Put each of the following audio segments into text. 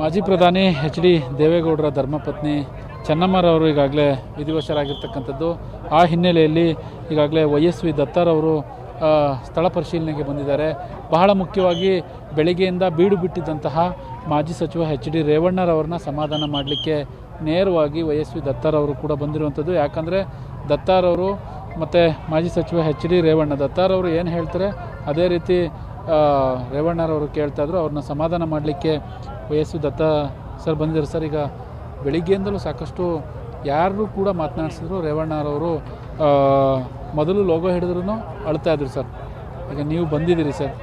ಮಾಜಿ ಪ್ರಧಾನಿ H D ದೇವೇಗೌಡರ ಧರ್ಮಪತ್ನಿ ಚೆನ್ನಮ್ಮರವರು ಈಗಾಗಲೇ ವಿಧಿವಶರಾಗಿರ್ತಕ್ಕಂಥದ್ದು. ಆ ಹಿನ್ನೆಲೆಯಲ್ಲಿ ಈಗಾಗಲೇ ವೈಎಸ್ವಿ ದತ್ತರವರು ಸ್ಥಳ ಪರಿಶೀಲನೆಗೆ ಬಂದಿದ್ದಾರೆ. ಬಹಳ ಮುಖ್ಯವಾಗಿ ಬೆಳಗ್ಗೆಯಿಂದ ಬೀಡು ಬಿಟ್ಟಿದ್ದಂತಹ ಮಾಜಿ ಸಚಿವ ಎಚ್ ಡಿ ರೇವಣ್ಣರವ್ರನ್ನ ಸಮಾಧಾನ ಮಾಡಲಿಕ್ಕೆ ನೇರವಾಗಿ ವೈಎಸ್ವಿ ದತ್ತರವರು ಕೂಡ ಬಂದಿರುವಂಥದ್ದು. ಯಾಕಂದರೆ ದತ್ತರವರು ಮತ್ತು ಮಾಜಿ ಸಚಿವ ಎಚ್ ಡಿ ರೇವಣ್ಣ ದತ್ತರವರು ಏನು ಹೇಳ್ತಾರೆ ಅದೇ ರೀತಿ ರೇವಣ್ಣರವರು ಕೇಳ್ತಾಯಿದ್ರು. ಅವ್ರನ್ನ ಸಮಾಧಾನ ಮಾಡಲಿಕ್ಕೆ ವೈಎಸ್ವಿ ದತ್ತ ಸರ್ ಬಂದಿದ್ದಾರೆ. ಸರ್, ಈಗ ಬೆಳಿಗ್ಗೆಯಿಂದಲೂ ಸಾಕಷ್ಟು ಯಾರು ಕೂಡ ಮಾತನಾಡಿಸಿದ್ರು. ರೇವಣ್ಣರವರು ಮೊದಲು ಲೋಗೋ ಹಿಡಿದ್ರೂ ಅಳ್ತಾ ಇದ್ರು ಸರ್. ಈಗ ನೀವು ಬಂದಿದ್ದೀರಿ ಸರ್,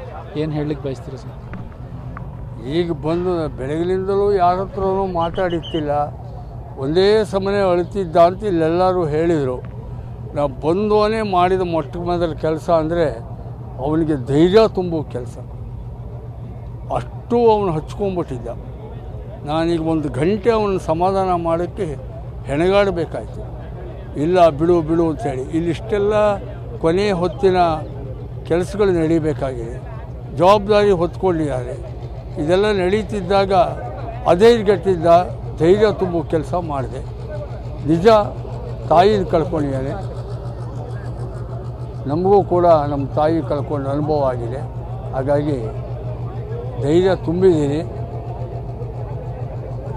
ಏನು ಹೇಳಲಿಕ್ಕೆ ಬಯಸ್ತೀರಿ ಸರ್? ಈಗ ಬಂದು ಬೆಳಗಿನಿಂದಲೂ ಯಾರ ಹತ್ರನೂ ಮಾತಾಡಿತ್ತಿಲ್ಲ, ಒಂದೇ ಸಮನೆ ಅಳ್ತಿದ್ದ ಅಂತ ಇಲ್ಲೆಲ್ಲರೂ ಹೇಳಿದರು. ನಾವು ಬಂದವನೇ ಮಾಡಿದ ಮೊಟ್ಟ ಮೊದಲ ಕೆಲಸ ಅಂದರೆ ಅವನಿಗೆ ಧೈರ್ಯ ತುಂಬೋ ಕೆಲಸ. ಅಷ್ಟು ಅವನು ಹಚ್ಕೊಂಡ್ಬಿಟ್ಟಿದ್ದ. ನಾನೀಗ 1 ಗಂಟೆ ಅವನ ಸಮಾಧಾನ ಮಾಡೋಕ್ಕೆ ಹೆಣಗಾಡಬೇಕಾಯ್ತು. ಇಲ್ಲ ಬಿಡು ಬಿಡು ಅಂಥೇಳಿ. ಇಲ್ಲಿಷ್ಟೆಲ್ಲ ಕೊನೆಯ ಹೊತ್ತಿನ ಕೆಲಸಗಳು ನಡೀಬೇಕಾಗಿದೆ, ಜವಾಬ್ದಾರಿ ಹೊತ್ಕೊಂಡಿದ್ದಾರೆ. ಇದೆಲ್ಲ ನಡೀತಿದ್ದಾಗ ಅಧೈರ್ಯಗಟ್ಟಿದ್ದ ಧೈರ್ಯ ತುಂಬೋ ಕೆಲಸ ಮಾಡಿದೆ. ನಿಜ ತಾಯಿನ ಕಳ್ಕೊಂಡಿದ್ದಾನೆ. ನಮಗೂ ಕೂಡ ನಮ್ಮ ತಾಯಿ ಕಳ್ಕೊಂಡು ಅನುಭವ ಆಗಿದೆ. ಹಾಗಾಗಿ ಧೈರ್ಯ ತುಂಬಿದ್ದೀನಿ.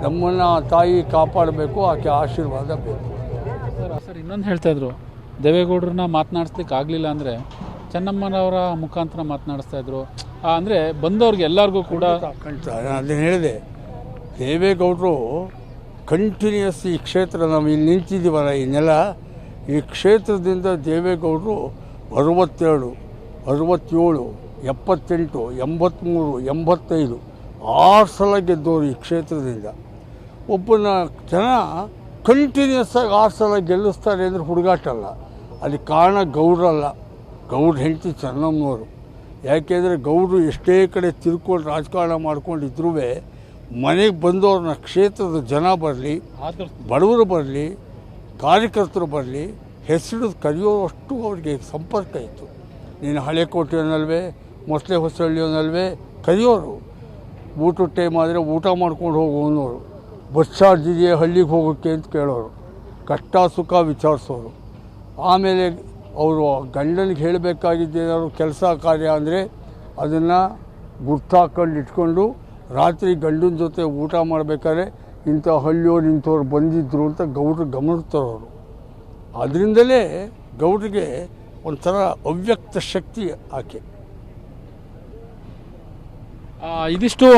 ನಮ್ಮನ್ನು ತಾಯಿ ಕಾಪಾಡಬೇಕು, ಆಕೆ ಆಶೀರ್ವಾದ ಬೇಕು. ಸರ್, ಇನ್ನೊಂದು ಹೇಳ್ತಾಯಿದ್ರು, ದೇವೇಗೌಡರನ್ನ ಮಾತನಾಡಿಸ್ಲಿಕ್ಕೆ ಆಗಲಿಲ್ಲ ಅಂದರೆ ಚೆನ್ನಮ್ಮನವರ ಮುಖಾಂತರ ಮಾತನಾಡಿಸ್ತಾಯಿದ್ರು. ಅಂದರೆ ಬಂದವ್ರಿಗೆ ಎಲ್ಲರಿಗೂ ಕೂಡ ಕಾಣ್ತಾರೆ. ನಾನು ಅದನ್ನು ಹೇಳಿದೆ, ದೇವೇಗೌಡರು ಕಂಟಿನ್ಯೂಸ್ ಈ ಕ್ಷೇತ್ರ ನಾವು ಇಲ್ಲಿ ನಿಂತಿದ್ದೀವಲ್ಲ, ಈ ನೆಲ, ಈ ಕ್ಷೇತ್ರದಿಂದ ದೇವೇಗೌಡರು 62, 67, 78, 83, 85 6 ಸಲ ಗೆದ್ದವರು ಈ ಕ್ಷೇತ್ರದಿಂದ. ಒಬ್ಬನ ಜನ ಕಂಟಿನ್ಯೂಸ್ ಆಗಿ 6 ಸಲ ಗೆಲ್ಲಿಸ್ತಾರೆ ಅಂದರೆ ಹುಡುಗಾಟಲ್ಲ. ಅಲ್ಲಿ ಕಾರಣ ಗೌಡ್ರಲ್ಲ, ಗೌಡ್ರ ಹೆಂಡತಿ ಚೆನ್ನಮ್ಮನವರು. ಯಾಕೆಂದರೆ ಗೌಡರು ಎಷ್ಟೇ ಕಡೆ ತಿರ್ಕೊಂಡು ರಾಜಕಾರಣ ಮಾಡ್ಕೊಂಡಿದ್ರೂ ಮನೆಗೆ ಬಂದವ್ರನ್ನ ಕ್ಷೇತ್ರದ ಜನ ಬರಲಿ, ಬಡವರು ಬರಲಿ, ಕಾರ್ಯಕರ್ತರು ಬರಲಿ, ಹೆಸರು ಕರೆಯೋಷ್ಟು ಅವ್ರಿಗೆ ಸಂಪರ್ಕ ಇತ್ತು. ನೀನು ಹಳೆಕೋಟೆಯನ್ನಲ್ವೇ, ಮೊಸಳೆ ಹೊಸಳ್ಳಿಯನ್ನಲ್ವೇ ಕರೆಯೋರು. ಊಟದ ಟೈಮ್ ಆದರೆ ಊಟ ಮಾಡ್ಕೊಂಡು ಹೋಗೋನವರು. ಬಸ್ ಚಾರ್ಜ್ ಇದೆಯೇ ಹಳ್ಳಿಗೆ ಹೋಗೋಕ್ಕೆ ಅಂತ ಕೇಳೋರು. ಕಷ್ಟ ಸುಖ ವಿಚಾರಿಸೋರು. ಆಮೇಲೆ ಅವರು ಗಂಡನಿಗೆ ಹೇಳಬೇಕಾಗಿದ್ದೇನಾದ್ರು ಕೆಲಸ ಕಾರ್ಯ ಅಂದರೆ ಅದನ್ನು ಗುರ್ತಾಕೊಂಡು ಇಟ್ಕೊಂಡು ರಾತ್ರಿ ಗಂಡನ ಜೊತೆ ಊಟ ಮಾಡಬೇಕಾದ್ರೆ ಇಂಥ ಹಳ್ಳಿಯವ್ರು ಇಂಥವ್ರು ಬಂದಿದ್ದರು ಅಂತ ಗೌಡ್ರು ಗಮನಿಸ್ತಾರವರು. ಅದರಿಂದಲೇ ಗೌಡ್ರಿಗೆ ಒಂಥರ ಅವ್ಯಕ್ತ ಶಕ್ತಿ ಆಕೆ. ಇದಿಷ್ಟು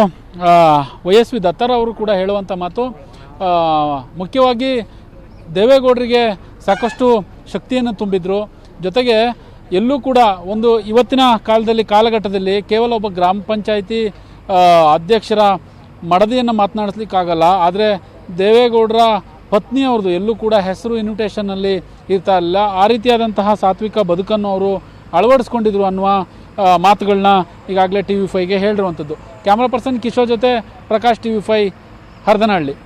ವೈಎಸ್ವಿ ದತ್ತರವರು ಕೂಡ ಹೇಳುವಂಥ ಮಾತು. ಮುಖ್ಯವಾಗಿ ದೇವೇಗೌಡರಿಗೆ ಸಾಕಷ್ಟು ಶಕ್ತಿಯನ್ನು ತುಂಬಿದ್ರು. ಜೊತೆಗೆ ಎಲ್ಲೂ ಕೂಡ ಒಂದು ಇವತ್ತಿನ ಕಾಲಘಟ್ಟದಲ್ಲಿ ಕೇವಲ ಒಬ್ಬ ಗ್ರಾಮ ಪಂಚಾಯಿತಿ ಅಧ್ಯಕ್ಷರ ಮಡದಿಯನ್ನು ಮಾತನಾಡಿಸ್ಲಿಕ್ಕಾಗಲ್ಲ. ಆದರೆ ದೇವೇಗೌಡರ ಪತ್ನಿಯವ್ರದ್ದು ಎಲ್ಲೂ ಕೂಡ ಹೆಸರು ಇನ್ವಿಟೇಷನ್ನಲ್ಲಿ ಇರ್ತಾ ಇಲ್ಲ. ಆ ರೀತಿಯಾದಂತಹ ಸಾತ್ವಿಕ ಬದುಕನ್ನು ಅವರು ಅಳವಡಿಸ್ಕೊಂಡಿದ್ರು ಅನ್ನುವ ಮಾತುಗಳನ್ನ ಈಗಾಗಲೇ TV5ಗೆ ಹೇಳಿರುವಂಥದ್ದು. ಕ್ಯಾಮ್ರಾ ಪರ್ಸನ್ ಕಿಶೋರ್ ಜೊತೆ ಪ್ರಕಾಶ್, TV5, ಹರದನಹಳ್ಳಿ.